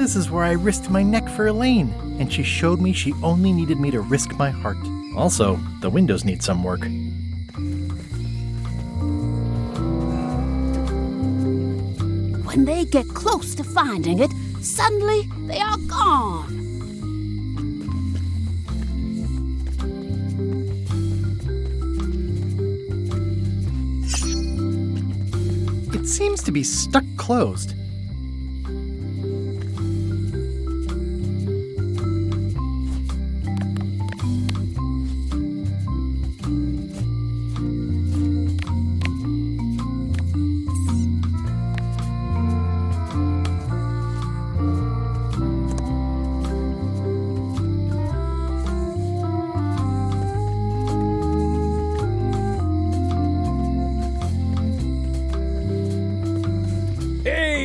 this is where I risked my neck for Elaine, and she showed me she only needed me to risk my heart. Also, the windows need some work. When they get close to finding it, suddenly they are gone. It seems to be stuck closed.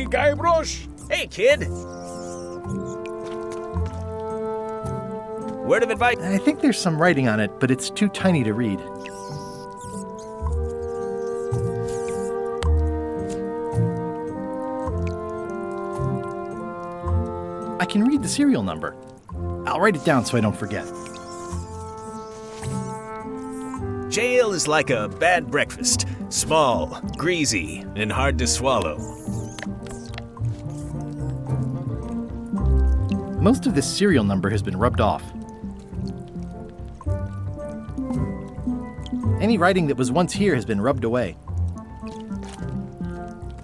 Guybrush! Hey, kid! Word of advice? I think there's some writing on it, but it's too tiny to read. I can read the serial number. I'll write it down so I don't forget. Jail is like a bad breakfast. Small, greasy, and hard to swallow. Most of this serial number has been rubbed off. Any writing that was once here has been rubbed away.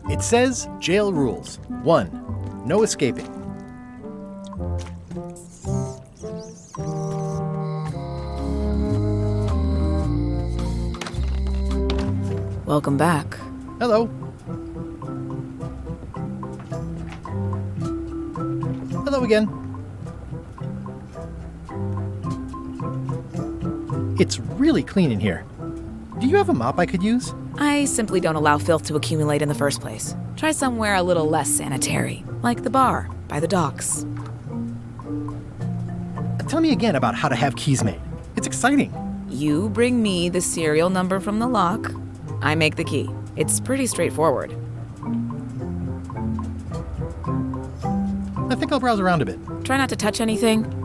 It says, jail rules. 1. No escaping. Welcome back. Hello. Hello again. It's really clean in here. Do you have a mop I could use? I simply don't allow filth to accumulate in the first place. Try somewhere a little less sanitary, like the bar by the docks. Tell me again about how to have keys made. It's exciting. You bring me the serial number from the lock. I make the key. It's pretty straightforward. I think I'll browse around a bit. Try not to touch anything.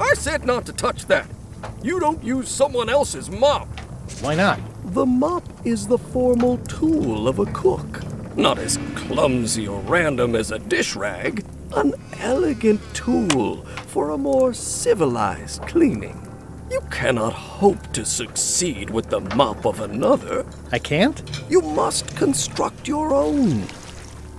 I said not to touch that. You don't use someone else's mop. Why not? The mop is the formal tool of a cook. Not as clumsy or random as a dish rag. An elegant tool for a more civilized cleaning. You cannot hope to succeed with the mop of another. I can't? You must construct your own.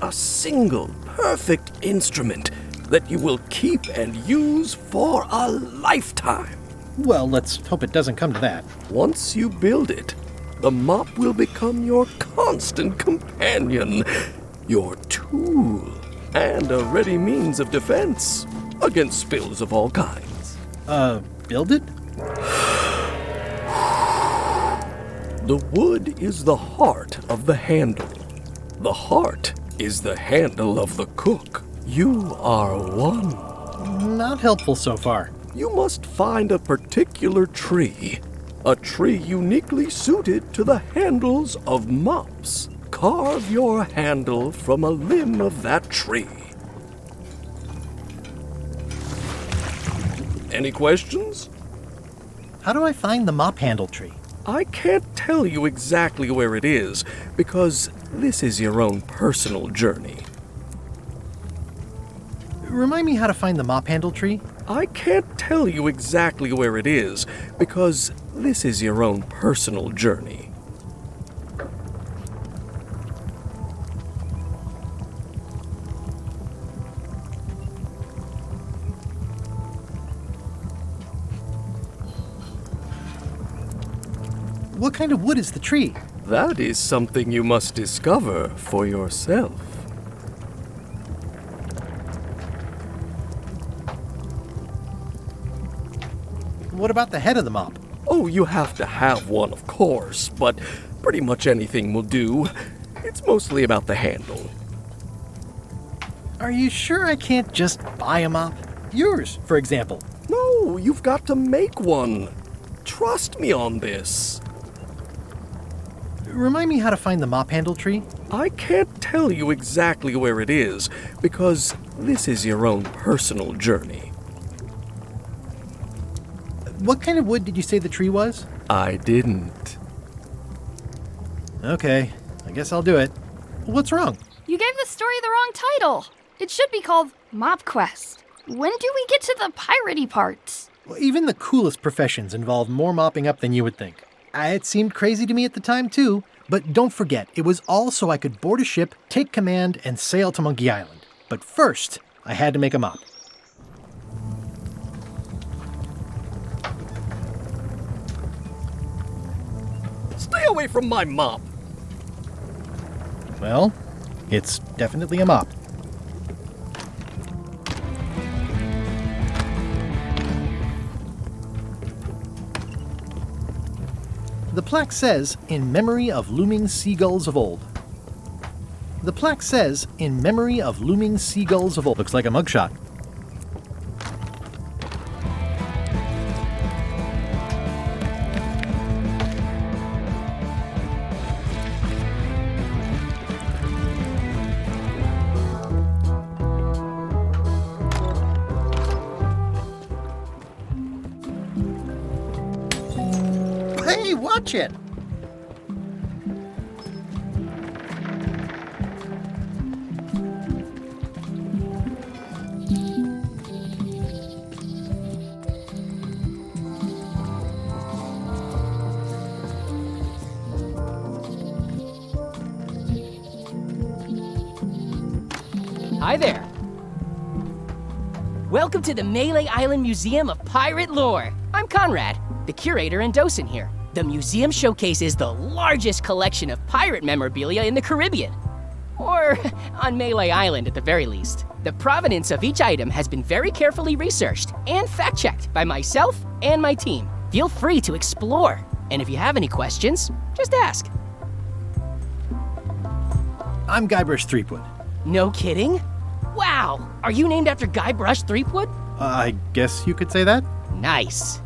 A single, perfect instrument that you will keep and use for a lifetime. Well, let's hope it doesn't come to that. Once you build it, the mop will become your constant companion, your tool, and a ready means of defense against spills of all kinds. Build it? The wood is the heart of the handle. The heart is the handle of the cook. You are one. Not helpful so far. You must find a particular tree. A tree uniquely suited to the handles of mops. Carve your handle from a limb of that tree. Any questions? How do I find the mop handle tree? I can't tell you exactly where it is, because this is your own personal journey. Remind me how to find the mop handle tree? I can't tell you exactly where it is, because this is your own personal journey. What kind of wood is the tree? That is something you must discover for yourself. What about the head of the mop? Oh, you have to have one, of course, but pretty much anything will do. It's mostly about the handle. Are you sure I can't just buy a mop? Yours, for example. No, you've got to make one. Trust me on this. Remind me how to find the mop handle tree? I can't tell you exactly where it is, because this is your own personal journey. What kind of wood did you say the tree was? I didn't. Okay, I guess I'll do it. What's wrong? You gave the story the wrong title. It should be called Mop Quest. When do we get to the piratey parts? Well, even the coolest professions involve more mopping up than you would think. It seemed crazy to me at the time, too. But don't forget, it was all so I could board a ship, take command, and sail to Monkey Island. But first, I had to make a mop. Stay away from my mop! Well, it's definitely a mop. The plaque says, "In memory of looming seagulls of old." The plaque says, "In memory of looming seagulls of old." Looks like a mugshot. Hey, watch it! Hi there. Welcome to the Mêlée Island Museum of Pirate Lore. I'm Conrad, the curator and docent here. The museum showcases the largest collection of pirate memorabilia in the Caribbean. Or on Mêlée Island at the very least. The provenance of each item has been very carefully researched and fact-checked by myself and my team. Feel free to explore. And if you have any questions, just ask. I'm Guybrush Threepwood. No kidding? Wow, are you named after Guybrush Threepwood? I guess you could say that. Nice.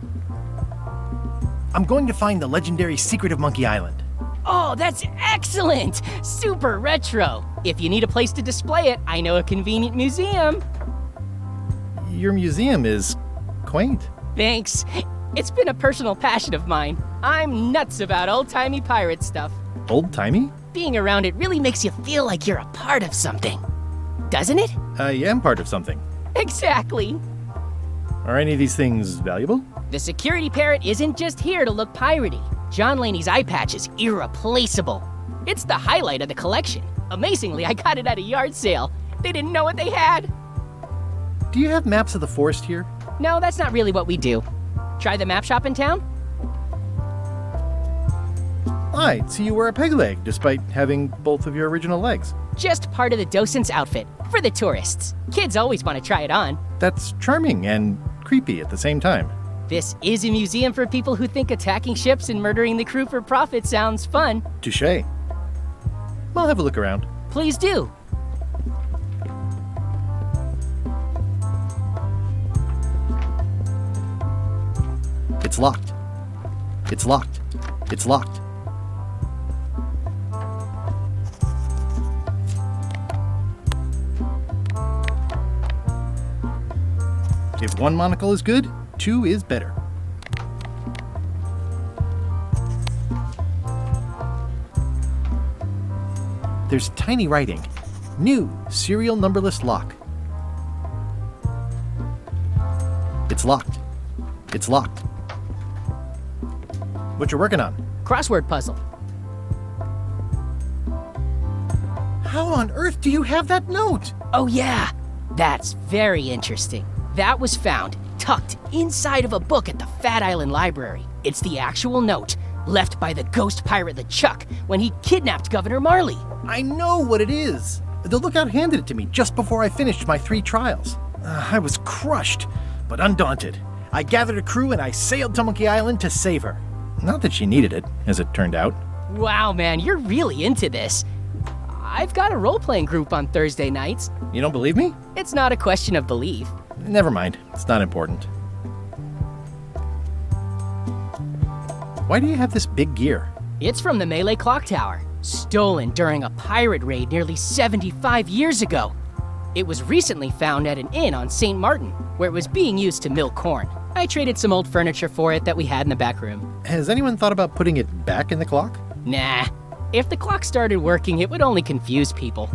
I'm going to find the legendary secret of Monkey Island. Oh, that's excellent! Super retro. If you need a place to display it, I know a convenient museum. Your museum is quaint. Thanks. It's been a personal passion of mine. I'm nuts about old-timey pirate stuff. Old-timey? Being around it really makes you feel like you're a part of something. Doesn't it? I am part of something. Exactly. Are any of these things valuable? The security parrot isn't just here to look piratey. John Laney's eye patch is irreplaceable. It's the highlight of the collection. Amazingly, I got it at a yard sale. They didn't know what they had. Do you have maps of the forest here? No, that's not really what we do. Try the map shop in town? I see you wear a peg leg, despite having both of your original legs. Just part of the docent's outfit, for the tourists. Kids always want to try it on. That's charming and creepy at the same time. This is a museum for people who think attacking ships and murdering the crew for profit sounds fun. Touché. I'll have a look around. Please do. It's locked. It's locked. It's locked. If one monocle is good, two is better. There's tiny writing. New serial numberless lock. It's locked. It's locked. What you working on? Crossword puzzle. How on earth do you have that note? Oh yeah, that's very interesting. That was found tucked inside of a book at the Fat Island Library. It's the actual note left by the ghost pirate LeChuck when he kidnapped Governor Marley. I know what it is. The lookout handed it to me just before I finished my 3 trials. I was crushed, but undaunted. I gathered a crew and I sailed to Monkey Island to save her. Not that she needed it, as it turned out. Wow, man, you're really into this. I've got a role-playing group on Thursday nights. You don't believe me? It's not a question of belief. Never mind. It's not important. Why do you have this big gear? It's from the Mêlée clock tower, stolen during a pirate raid nearly 75 years ago. It was recently found at an inn on St. Martin, where it was being used to mill corn. I traded some old furniture for it that we had in the back room. Has anyone thought about putting it back in the clock? Nah. If the clock started working, it would only confuse people.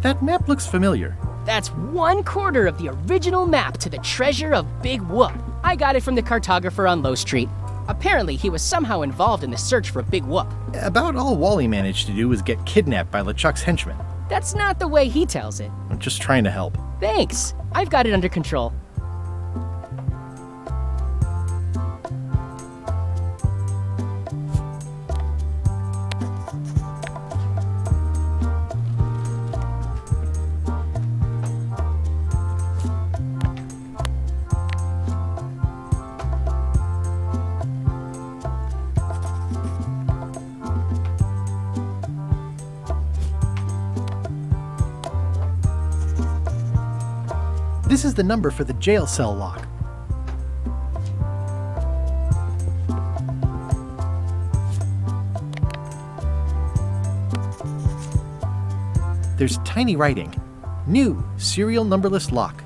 That map looks familiar. That's 1/4 of the original map to the treasure of Big Whoop. I got it from the cartographer on Low Street. Apparently, he was somehow involved in the search for Big Whoop. About all Wally managed to do was get kidnapped by LeChuck's henchmen. That's not the way he tells it. I'm just trying to help. Thanks. I've got it under control. This is the number for the jail cell lock. There's tiny writing. New serial numberless lock.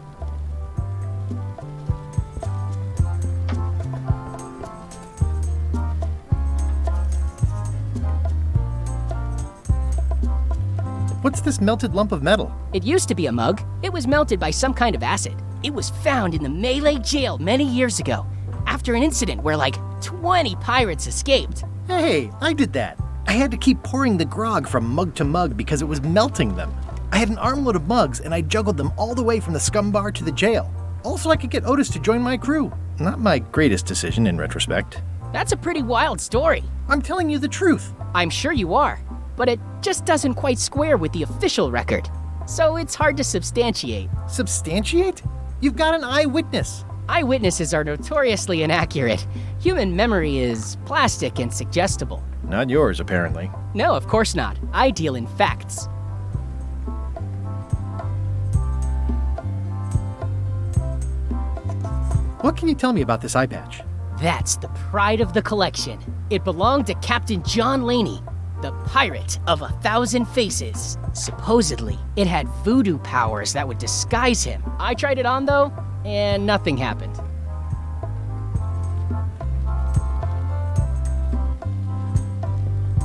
What's this melted lump of metal? It used to be a mug. It was melted by some kind of acid. It was found in the Mêlée jail many years ago, after an incident where like 20 pirates escaped. Hey, I did that. I had to keep pouring the grog from mug to mug because it was melting them. I had an armload of mugs and I juggled them all the way from the scum bar to the jail. Also, I could get Otis to join my crew. Not my greatest decision in retrospect. That's a pretty wild story. I'm telling you the truth. I'm sure you are, but it just doesn't quite square with the official record. So it's hard to substantiate. Substantiate? You've got an eyewitness. Eyewitnesses are notoriously inaccurate. Human memory is plastic and suggestible. Not yours, apparently. No, of course not. I deal in facts. What can you tell me about this eye patch? That's the pride of the collection. It belonged to Captain John Laney, the pirate of 1,000 faces. Supposedly, it had voodoo powers that would disguise him. I tried it on though, and nothing happened.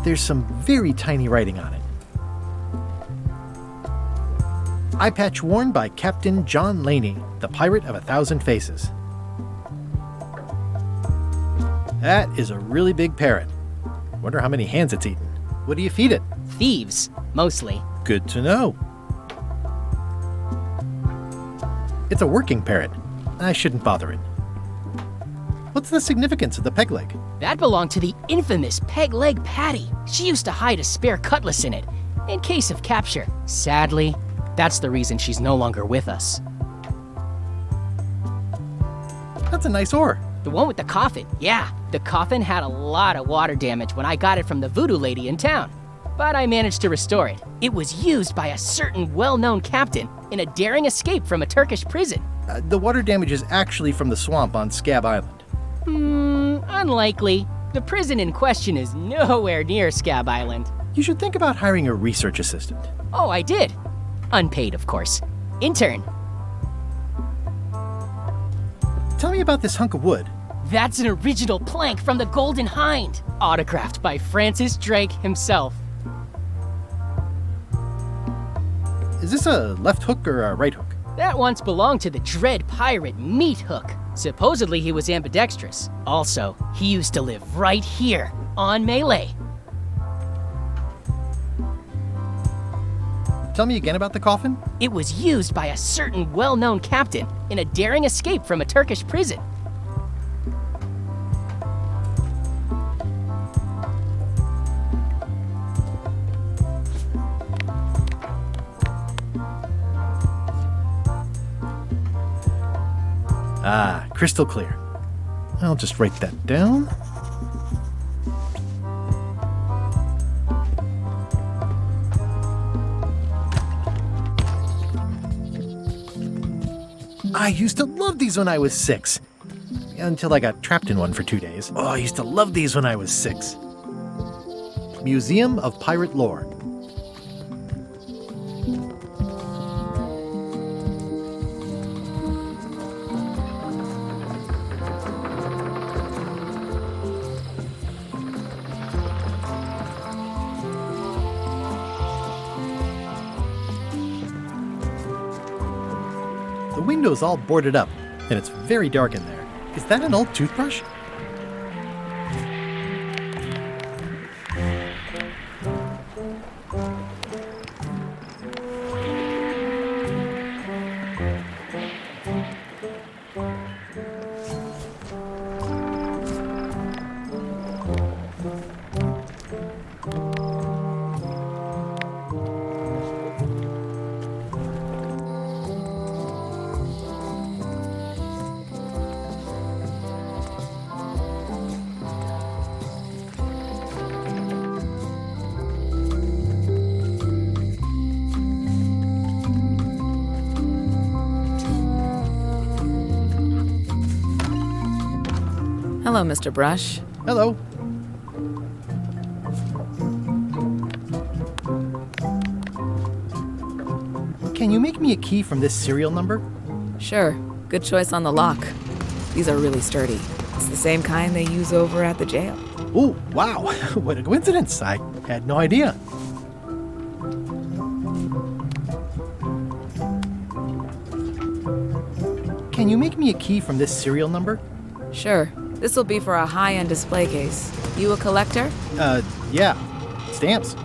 There's some very tiny writing on it. Eye patch worn by Captain John Laney, the Pirate of 1,000 Faces. That is a really big parrot. Wonder how many hands it's eaten. What do you feed it? Thieves, mostly. Good to know. It's a working parrot. I shouldn't bother it. What's the significance of the peg leg? That belonged to the infamous Peg Leg Patty. She used to hide a spare cutlass in it, in case of capture. Sadly, that's the reason she's no longer with us. That's a nice oar. The one with the coffin, yeah. The coffin had a lot of water damage when I got it from the voodoo lady in town. But I managed to restore it. It was used by a certain well-known captain in a daring escape from a Turkish prison. The water damage is actually from the swamp on Scab Island. Unlikely. The prison in question is nowhere near Scab Island. You should think about hiring a research assistant. Oh, I did. Unpaid, of course. Intern. Tell me about this hunk of wood. That's an original plank from the Golden Hind, autographed by Francis Drake himself. Is this a left hook or a right hook? That once belonged to the dread pirate Meat Hook. Supposedly he was ambidextrous. Also, he used to live right here, on Mêlée. Tell me again about the coffin? It was used by a certain well-known captain in a daring escape from a Turkish prison. Ah, crystal clear. I'll just write that down. I used to love these when I was 6. Until I got trapped in one for 2 days. Oh, I used to love these when I was 6. Museum of Pirate Lore. The window's all boarded up, and it's very dark in there. Is that an old toothbrush? Hello, Mr. Brush. Hello. Can you make me a key from this serial number? Sure. Good choice on the lock. These are really sturdy. It's the same kind they use over at the jail. Oh, wow. What a coincidence. I had no idea. Can you make me a key from this serial number? Sure. This will be for a high-end display case. You a collector? Yeah. Stamps.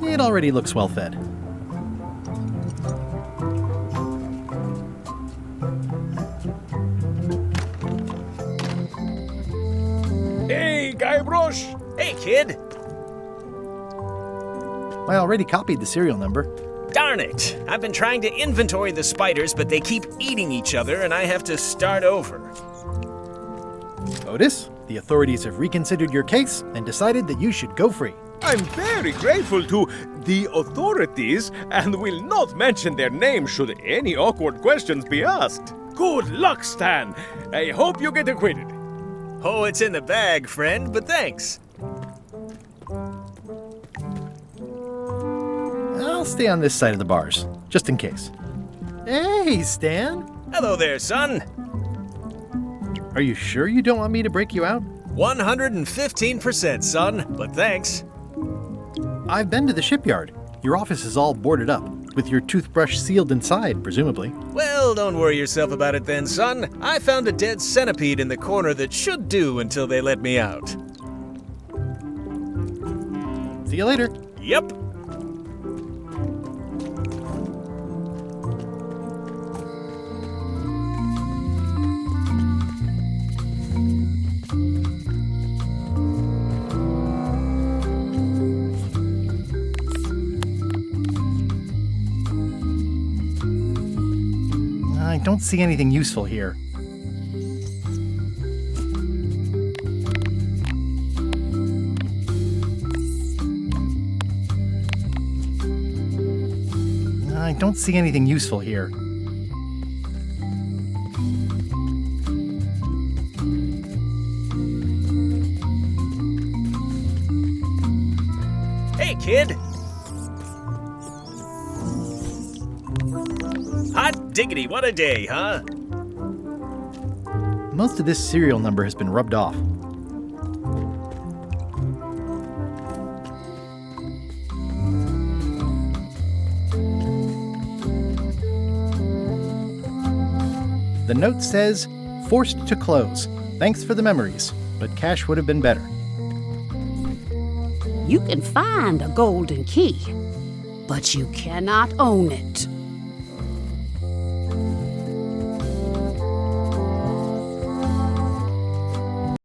It already looks well fed. Hey, Guybrush! Hey, kid! I already copied the serial number. Darn it! I've been trying to inventory the spiders, but they keep eating each other, and I have to start over. Otis, the authorities have reconsidered your case and decided that you should go free. I'm very grateful to the authorities and will not mention their name should any awkward questions be asked. Good luck, Stan. I hope you get acquitted. Oh, it's in the bag, friend, but thanks. I'll stay on this side of the bars, just in case. Hey, Stan. Hello there, son. Are you sure you don't want me to break you out? 115%, son, but thanks. I've been to the shipyard. Your office is all boarded up, with your toothbrush sealed inside, presumably. Well, don't worry yourself about it then, son. I found a dead centipede in the corner that should do until they let me out. See you later. Yep. I don't see anything useful here. I don't see anything useful here. Hey, kid. Hot diggity, what a day, huh? Most of this serial number has been rubbed off. The note says, "Forced to close. Thanks for the memories, but cash would have been better." You can find a golden key, but you cannot own it.